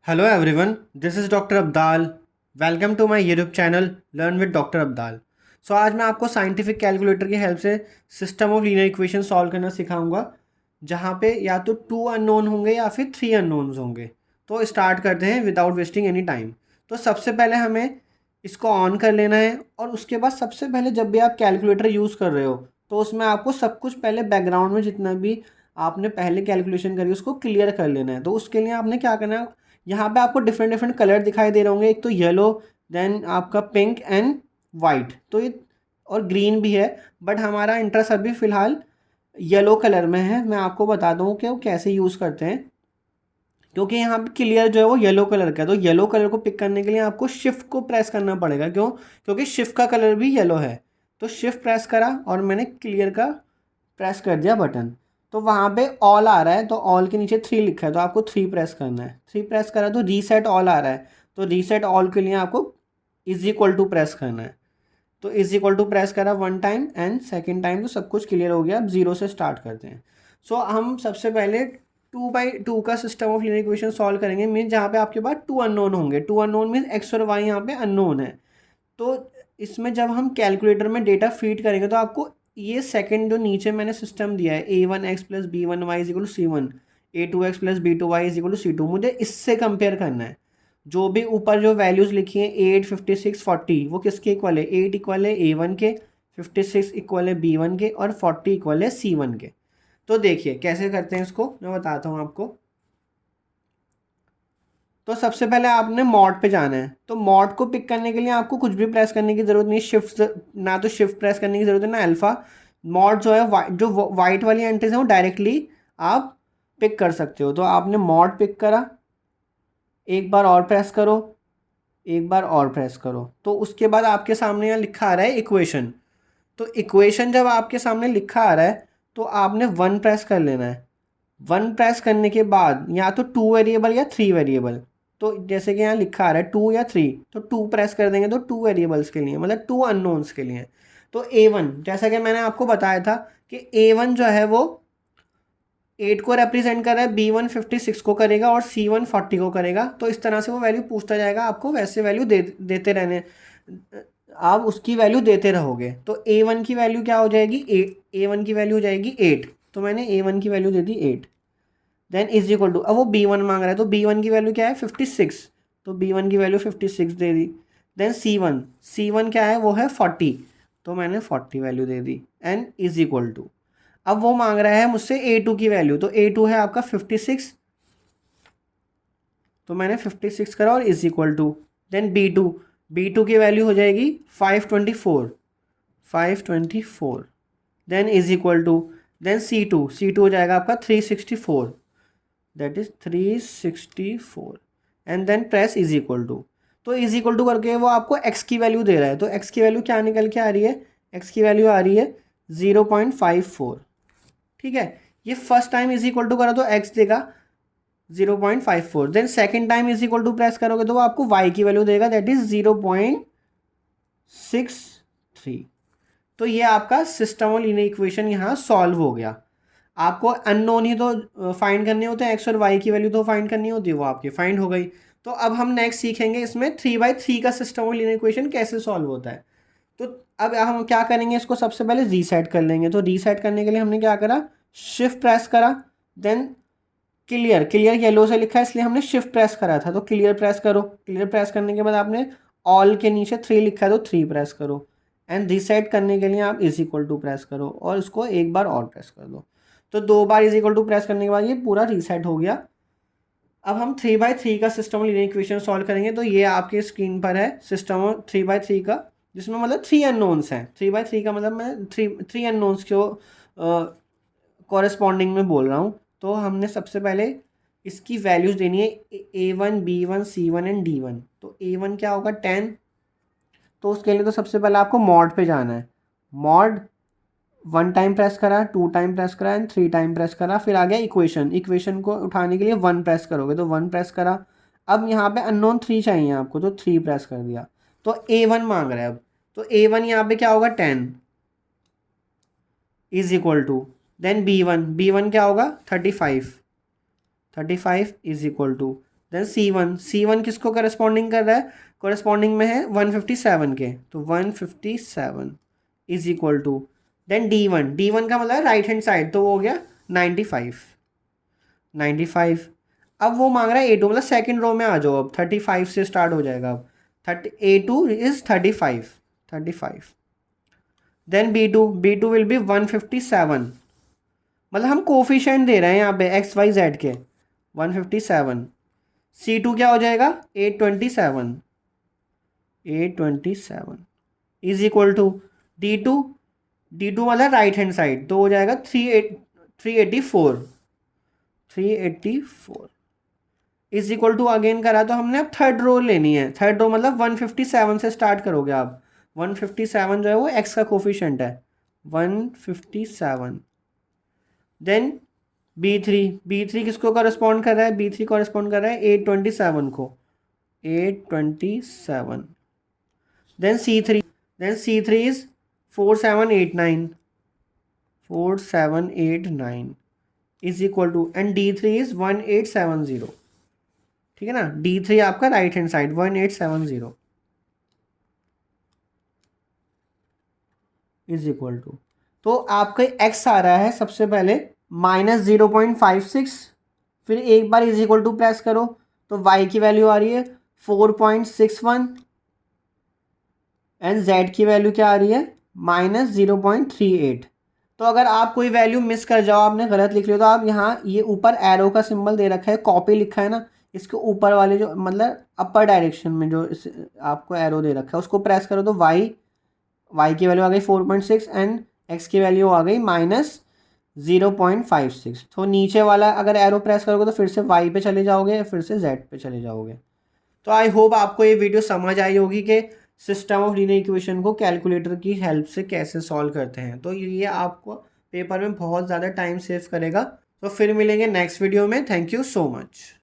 Hello everyone, this is Dr. Abdal. Welcome to my YouTube channel learn with doctor Abdal. So आज मैं आपको scientific calculator की help से system of linear equation solve करना सिखाऊंगा, जहाँ पे या तो 2 अननोन होंगे या फिर 3 अननोन्स होंगे। तो स्टार्ट करते हैं विदाउट वेस्टिंग एनी टाइम। तो सबसे पहले हमें इसको ऑन कर लेना है और उसके बाद सबसे पहले जब भी आप कैलकुलेटर यूज़ कर रहे हो तो उसमें आपको सब कुछ पहले बैकग्राउंड में जितना भी आपने पहले कैलकुलेशन करी उसको क्लियर कर लेना है। तो उसके लिए आपने क्या करना है, यहाँ पे आपको डिफरेंट डिफरेंट कलर दिखाई दे रहे होंगे। एक तो येलो, देन आपका पिंक एंड वाइट, तो ये और ग्रीन भी है, बट हमारा इंटरेस्ट अभी फ़िलहाल येलो कलर में है। मैं आपको बता दूँ कि वो कैसे यूज़ करते हैं, क्योंकि यहाँ पे क्लियर जो है वो येलो कलर का है। तो येलो कलर को पिक करने के लिए आपको शिफ्ट को प्रेस करना पड़ेगा। क्यों? क्योंकि शिफ्ट का कलर भी येलो है। तो शिफ्ट प्रेस करा और मैंने क्लियर का प्रेस कर दिया बटन। तो वहाँ पे ऑल आ रहा है, तो ऑल के नीचे 3 लिखा है, तो आपको 3 प्रेस करना है। 3 प्रेस करा तो रीसेट ऑल आ रहा है, तो रीसेट ऑल के लिए आपको इज इक्वल टू प्रेस करना है। तो इज इक्वल टू प्रेस करा 1 टाइम एंड सेकेंड टाइम, तो सब कुछ क्लियर हो गया। अब 0 से स्टार्ट करते हैं। सो हम सबसे पहले 2/2 का system of linear equation solve करेंगे, मीन जहाँ पे आपके पास 2 अननोन होंगे। 2 अननोन मीन एक्स और वाई यहाँ पे अननोन है। तो इसमें जब हम कैलकुलेटर में डेटा फीड करेंगे तो आपको ये सेकंड जो नीचे मैंने सिस्टम दिया है, a1x+b1y is equal to C one, a2x+b2y is equal to C two, मुझे इससे कंपेयर करना है। जो भी ऊपर जो वैल्यूज़ लिखी हैं 8, 56, 40, वो किसके इक्वल है? 8 इक्वल है a1 के, 56 इक्वल है b1 के और 40 इक्वल है c1 के। तो देखिए कैसे करते हैं इसको, मैं बताता हूँ आपको। तो सबसे पहले आपने मॉड पे जाना है। तो मॉड को पिक करने के लिए आपको कुछ भी प्रेस करने की ज़रूरत नहीं, शिफ्ट ना तो शिफ्ट प्रेस करने की ज़रूरत है ना अल्फ़ा। मॉड जो है जो वाइट वाली एंट्रीज है वो डायरेक्टली आप पिक कर सकते हो। तो आपने मॉड पिक करा, एक बार और प्रेस करो, एक बार और प्रेस करो, तो उसके बाद आपके सामने यहाँ लिखा आ रहा है इक्वेशन। तो इक्वेशन जब आपके सामने लिखा आ रहा है तो आपने 1 प्रेस कर लेना है। 1 प्रेस करने के बाद या तो 2 वेरिएबल या 3 वेरिएबल, तो जैसे कि यहाँ लिखा आ रहा है 2 या 3, तो 2 प्रेस कर देंगे तो 2 वेरिएबल्स के लिए, मतलब 2 अननोन्स के लिए। तो A1, जैसा कि मैंने आपको बताया था कि A1 जो है वो 8 को रिप्रेजेंट कर रहा है, B1 56 को करेगा और C1 40 को करेगा। तो इस तरह से वो वैल्यू पूछता जाएगा, आपको वैसे वैल्यू देते रहने, आप उसकी वैल्यू देते रहोगे। तो A1 की वैल्यू क्या हो जाएगी? A1 की वैल्यू हो जाएगी 8, तो मैंने A1 की वैल्यू दे दी 8। देन इज इक्वल टू, अब वो B1 मांग रहा है तो B1 की वैल्यू क्या है? 56, तो B1 की वैल्यू 56 दे दी। देन C1, C1 क्या है? वो है 40, तो मैंने 40 वैल्यू दे दी एंड इज इक्वल टू। अब वो मांग रहा है मुझसे A2 की वैल्यू, तो A2 है आपका 56, तो मैंने 56 करा और is equal to. Then B2 की वैल्यू हो जाएगी 524, 524, then is equal to. Then C2 हो जाएगा आपका 364, that is 364, and then press is equal to. तो इज इक्वल टू करके वो आपको x की वैल्यू दे रहा है। तो x की वैल्यू क्या निकल के आ रही है? x की वैल्यू आ रही है 0.54। ठीक है, ये first time is equal to करा तो x देगा 0.54। Then second time is equal to press करोगे तो वो आपको y की वैल्यू देगा, दैट इज 0.63। तो ये आपका सिस्टम ऑफ लीनियर इक्वेशन यहाँ सॉल्व हो गया। आपको अननोन ही तो फाइंड करने होते हैं, एक्स और वाई की वैल्यू तो फाइंड करनी होती है, वो आपकी फाइंड हो गई। तो अब हम नेक्स्ट सीखेंगे इसमें 3/3 का सिस्टम ऑफ लीनियर इक्वेशन कैसे सॉल्व होता है। तो अब हम क्या करेंगे, इसको सबसे पहले रीसेट कर लेंगे। तो रीसेट करने के लिए हमने क्या करा, शिफ्ट प्रेस करा, देन क्लियर येलो से लिखा है इसलिए हमने शिफ्ट प्रेस करा था, तो क्लियर प्रेस करो। क्लियर प्रेस करने के बाद आपने ऑल के नीचे 3 लिखा है तो 3 प्रेस करो, एंड रीसेट करने के लिए आप इज इक्वल टू प्रेस करो और उसको एक बार और प्रेस कर दो। तो 2 बार इज इक्वल टू प्रेस करने के बाद ये पूरा रीसेट हो गया। अब हम 3/3 का सिस्टम लीनियर इक्वेशन सॉल्व करेंगे। तो ये आपके स्क्रीन पर है सिस्टम 3/3 का, जिसमें मतलब 3 अननोन्स हैं। 3/3 का मतलब मैं थ्री अननोन्स को कॉरेस्पॉन्डिंग में बोल रहा हूँ। तो हमने सबसे पहले इसकी वैल्यूज़ देनी है A1, B1, C1 and D1। तो A1 क्या होगा? 10। तो उसके लिए तो सबसे पहले आपको मॉड पे जाना है। मॉड 1 टाइम प्रेस करा, 2 टाइम प्रेस करा एंड 3 टाइम प्रेस करा, फिर आ गया इक्वेशन। इक्वेशन को उठाने के लिए 1 प्रेस करोगे, तो 1 प्रेस करा। अब यहाँ पे अननोन 3 चाहिए आपको, तो 3 प्रेस कर दिया। तो A1 मांग रहा है अब, तो A1 यहाँ पे क्या होगा? 10 is equal to. Then B1 क्या होगा? 35 is equal to. Then C1 किसको करस्पॉन्डिंग कर रहा है, करस्पॉन्डिंग में है 157 के, तो 157 is equal to, then D1 का मतलब राइट हैंड साइड, तो वो हो गया 95। अब वो मांग रहा है A2, मतलब सेकंड रो में आ जाओ, अब 35 से स्टार्ट हो जाएगा, अब A2 is 35। Then B2 will be 157, मतलब हम कोफिशिएंट दे रहे हैं यहाँ पे एक्स वाई जेड के, 157। C2 क्या हो जाएगा 827 इज इक्वल टू D2 मतलब राइट हैंड साइड, तो हो जाएगा 384 इज इक्वल टू, अगेन करा तो हमने अब थर्ड रो लेनी है, थर्ड रो मतलब 157 से स्टार्ट करोगे आप, 157 जो है वो एक्स का कोफिशिएंट है 157। देन B3 किसको कॉरेस्पॉन्ड कर रहा है, B3 कॉरेस्पॉन्ड कर रहा है 827 को, 827। Then C3 is 4789 is equal to, and D3 is 1870, ठीक है ना, D3 आपका right hand side 1870 is equal to, तो आपका x आ रहा है सबसे पहले -0.56, फिर एक बार इज इक्वल टू प्रेस करो तो y की वैल्यू आ रही है 4.61 एंड z की वैल्यू क्या आ रही है -0.38। तो अगर आप कोई वैल्यू मिस कर जाओ, आपने गलत लिख लिया, तो आप यहाँ ये ऊपर एरो का सिंबल दे रखा है, कॉपी लिखा है ना, इसके ऊपर वाले जो मतलब अपर डायरेक्शन में जो आपको एरो दे रखा है उसको प्रेस करो तो y की वैल्यू आ गई 4.6 एंड x की वैल्यू आ गई -0.56। तो नीचे वाला अगर एरो प्रेस करोगे तो फिर से y पे चले जाओगे, फिर से z पे चले जाओगे। तो आई होप आपको ये वीडियो समझ आई होगी कि सिस्टम ऑफ लीनियर इक्वेशन को कैलकुलेटर की हेल्प से कैसे सॉल्व करते हैं। तो ये आपको पेपर में बहुत ज़्यादा टाइम सेव करेगा। तो फिर मिलेंगे नेक्स्ट वीडियो में। Thank you so much.